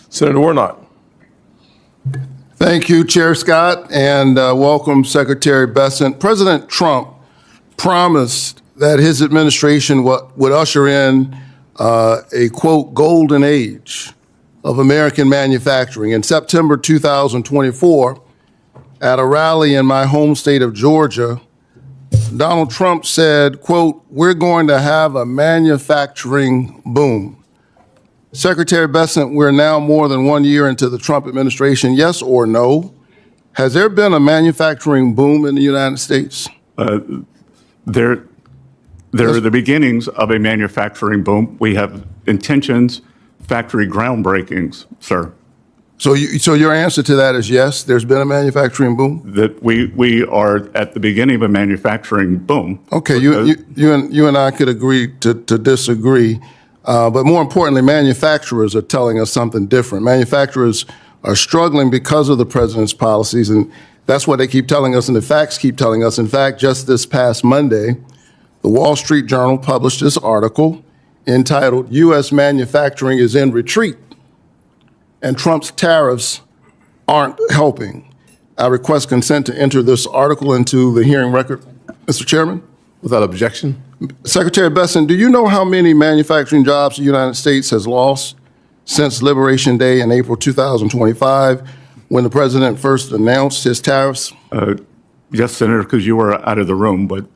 Senator Warnock. Thank you, Chair Scott, and welcome, Secretary Bessent. President Trump promised that his administration would usher in a, quote, golden age of American manufacturing. In September 2024, at a rally in my home state of Georgia, Donald Trump said, quote, "We're going to have a manufacturing boom." Secretary Bessent, we're now more than 1 year into the Trump administration. Yes or no? Has there been a manufacturing boom in the United States? There are the beginnings of a manufacturing boom. We have intentions, factory groundbreakings, sir. So your answer to that is yes, there's been a manufacturing boom? That we are at the beginning of a manufacturing boom. Okay, you and I could agree to disagree. But more importantly, manufacturers are telling us something different. Manufacturers are struggling because of the president's policies, and that's what they keep telling us, and the facts keep telling us. In fact, just this past Monday, the Wall Street Journal published this article entitled, "U.S. Manufacturing is in Retreat, and Trump's tariffs aren't helping." I request consent to enter this article into the hearing record, Mr. Chairman. Without objection. Secretary Bessent, do you know how many manufacturing jobs the United States has lost since Liberation Day in April 2025, when the president first announced his tariffs? Yes, Senator, because you were out of the room, but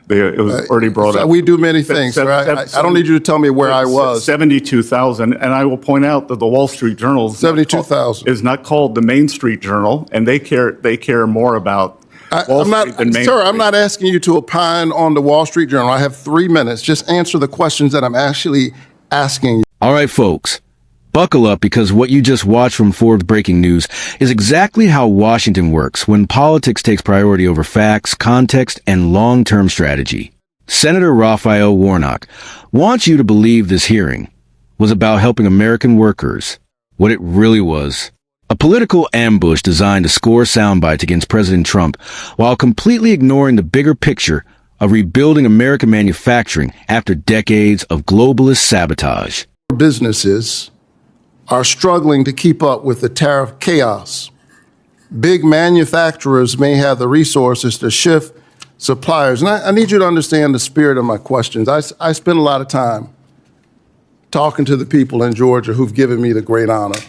it was already brought up. We do many things, sir. I don't need you to tell me where I was. 72,000, and I will point out that the Wall Street Journal 72,000 is not called the Main Street Journal, and they care more about Wall Street than Main Street. I'm not asking you to opine on the Wall Street Journal. I have 3 minutes. Just answer the questions that I'm actually asking you. All right, folks, buckle up, because what you just watched from Forbes Breaking News is exactly how Washington works when politics takes priority over facts, context, and long-term strategy. Senator Raphael Warnock wants you to believe this hearing was about helping American workers. What it really was: a political ambush designed to score soundbites against President Trump while completely ignoring the bigger picture of rebuilding American manufacturing after decades of globalist sabotage. Businesses are struggling to keep up with the tariff chaos. Big manufacturers may have the resources to shift suppliers. And I need you to understand the spirit of my questions. I spend a lot of time talking to the people in Georgia who've given me the great honor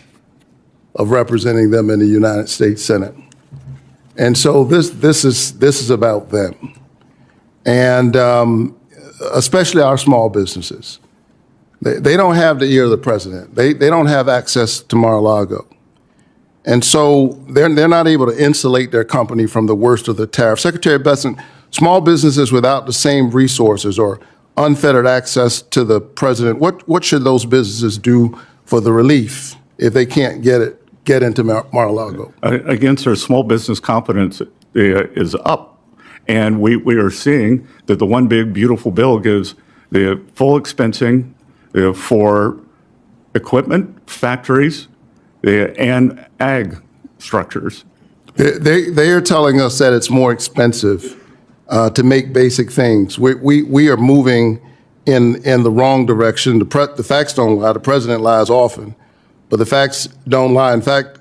of representing them in the United States Senate. And so this is about them. And especially our small businesses. They don't have the ear of the president. They don't have access to Mar-a-Lago. And so they're not able to insulate their company from the worst of the tariff. Secretary Bessent, small businesses without the same resources or unfettered access to the president, what should those businesses do for the relief if they can't get into Mar-a-Lago? Again, sir, small business confidence is up. And we are seeing that the One Big Beautiful Bill gives the full expensing for equipment, factories, and ag structures. They are telling us that it's more expensive to make basic things. We are moving in the wrong direction. The facts don't lie. The president lies often, but the facts don't lie. In fact,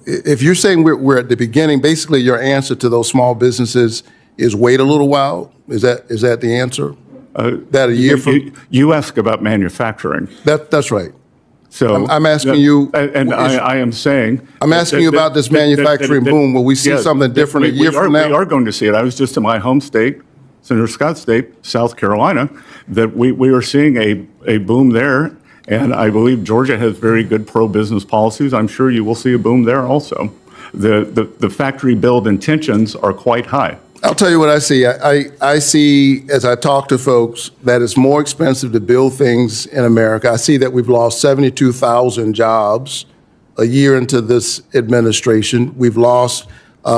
if you're saying we're at the beginning, basically your answer to those small businesses is wait a little while. Is that the answer? That a year from you ask about manufacturing. That's right. So I'm asking you, and I am saying I'm asking you about this manufacturing boom. Will we see something different a year from now? We are going to see it. I was just in my home state, Senator Scott's state, South Carolina, that we are seeing a boom there. And I believe Georgia has very good pro-business policies. I'm sure you will see a boom there also. The factory build intentions are quite high. I'll tell you what I see. I see, as I talk to folks, that it's more expensive to build things in America. I see that we've lost 72,000 jobs a year into this administration. We've lost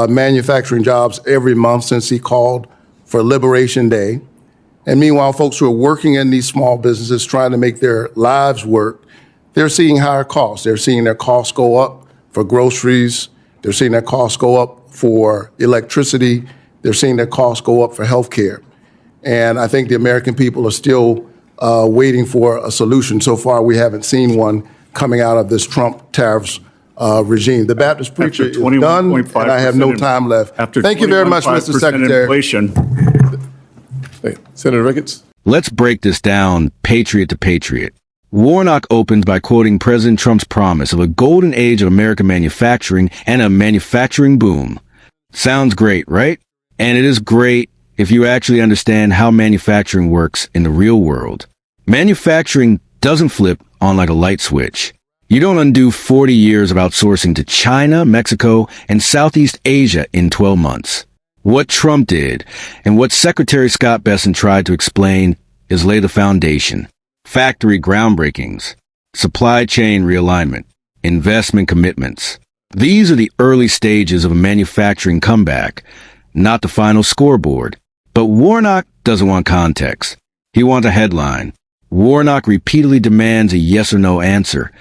manufacturing jobs every month since he called for Liberation Day. And meanwhile, folks who are working in these small businesses trying to make their lives work, they're seeing higher costs. They're seeing their costs go up for groceries. They're seeing their costs go up for electricity. They're seeing their costs go up for health care. And I think the American people are still waiting for a solution. So far, we haven't seen one coming out of this Trump tariffs regime. The Baptist preacher is done, and I have no time left. Thank you very much, Mr. Secretary. Inflation. Hey, Senator Ricketts. Let's break this down patriot to patriot. Warnock opens by quoting President Trump's promise of a golden age of American manufacturing and a manufacturing boom. Sounds great, right? And it is great if you actually understand how manufacturing works in the real world. Manufacturing doesn't flip on like a light switch. You don't undo 40 years of outsourcing to China, Mexico, and Southeast Asia in 12 months. What Trump did, and what Secretary Scott Bessent tried to explain, is lay the foundation. Factory groundbreakings, supply chain realignment, investment commitments. These are the early stages of a manufacturing comeback, not the final scoreboard. But Warnock doesn't want context. He wants a headline. Warnock repeatedly demands a yes or no answer.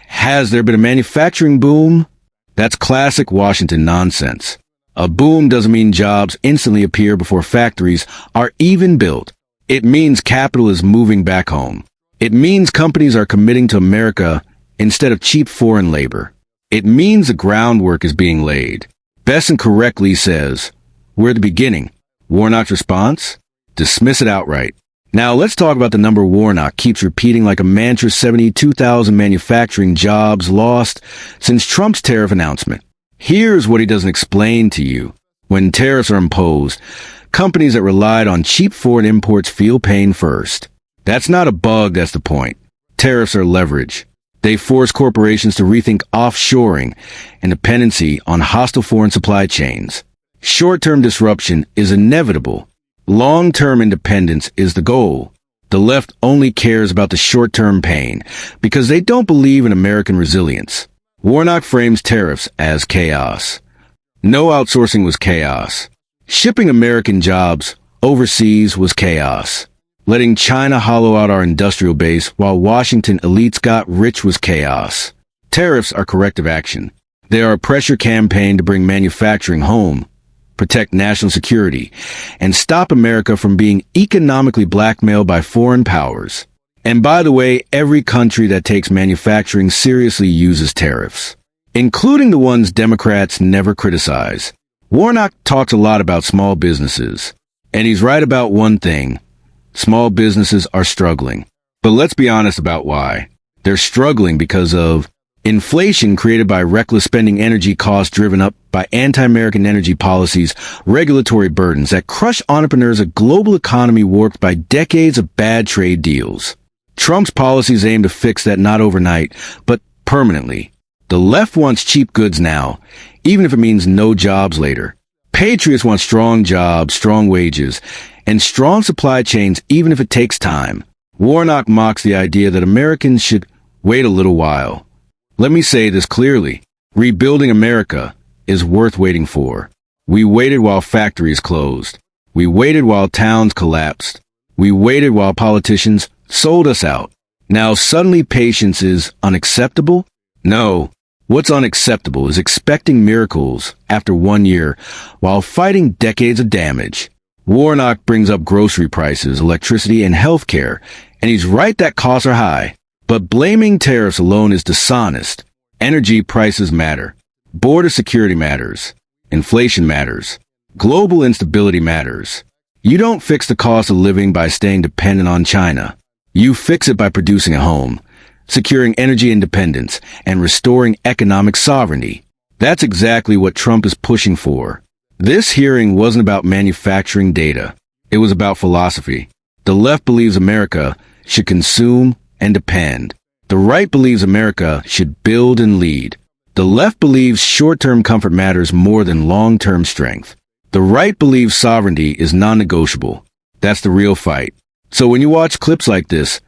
Has there been a manufacturing boom? That's classic Washington nonsense. A boom doesn't mean jobs instantly appear before factories are even built. It means capital is moving back home. It means companies are committing to America instead of cheap foreign labor. It means the groundwork is being laid. Bessent correctly says, we're at the beginning. Warnock's response? Dismiss it outright. Now let's talk about the number Warnock keeps repeating like a mantra: 72,000 manufacturing jobs lost since Trump's tariff announcement. Here's what he doesn't explain to you. When tariffs are imposed, companies that relied on cheap foreign imports feel pain first. That's not a bug, that's the point. Tariffs are leverage. They force corporations to rethink offshoring and dependency on hostile foreign supply chains. Short-term disruption is inevitable. Long-term independence is the goal. The left only cares about the short-term pain because they don't believe in American resilience. Warnock frames tariffs as chaos. No outsourcing was chaos. Shipping American jobs overseas was chaos. Letting China hollow out our industrial base while Washington elites got rich was chaos. Tariffs are corrective action. They are a pressure campaign to bring manufacturing home, protect national security, and stop America from being economically blackmailed by foreign powers. And by the way, every country that takes manufacturing seriously uses tariffs, including the ones Democrats never criticize. Warnock talks a lot about small businesses, and he's right about one thing. Small businesses are struggling. But let's be honest about why. They're struggling because of inflation created by reckless spending, energy costs driven up by anti-American energy policies, regulatory burdens that crush entrepreneurs, a global economy warped by decades of bad trade deals. Trump's policies aim to fix that not overnight, but permanently. The left wants cheap goods now, even if it means no jobs later. Patriots want strong jobs, strong wages, and strong supply chains, even if it takes time. Warnock mocks the idea that Americans should wait a little while. Let me say this clearly. Rebuilding America is worth waiting for. We waited while factories closed. We waited while towns collapsed. We waited while politicians sold us out. Now suddenly patience is unacceptable? No. What's unacceptable is expecting miracles after 1 year while fighting decades of damage. Warnock brings up grocery prices, electricity, and healthcare, and he's right that costs are high. But blaming tariffs alone is dishonest. Energy prices matter. Border security matters. Inflation matters. Global instability matters. You don't fix the cost of living by staying dependent on China. You fix it by producing at home, securing energy independence, and restoring economic sovereignty. That's exactly what Trump is pushing for. This hearing wasn't about manufacturing data. It was about philosophy. The left believes America should consume and depend. The right believes America should build and lead. The left believes short-term comfort matters more than long-term strength. The right believes sovereignty is non-negotiable. That's the real fight. So when you watch clips like this,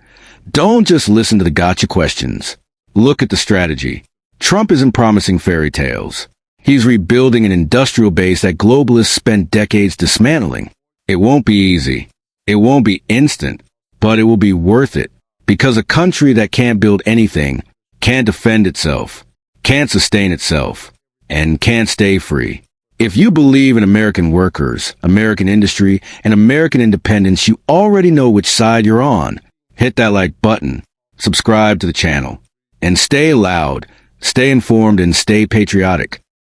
don't just listen to the gotcha questions. Look at the strategy. Trump isn't promising fairy tales. He's rebuilding an industrial base that globalists spent decades dismantling. It won't be easy. It won't be instant, but it will be worth it. Because a country that can't build anything, can't defend itself, can't sustain itself, and can't stay free. If you believe in American workers, American industry, and American independence, you already know which side you're on. hit that like button, subscribe to the channel, and stay loud, stay informed, and stay patriotic.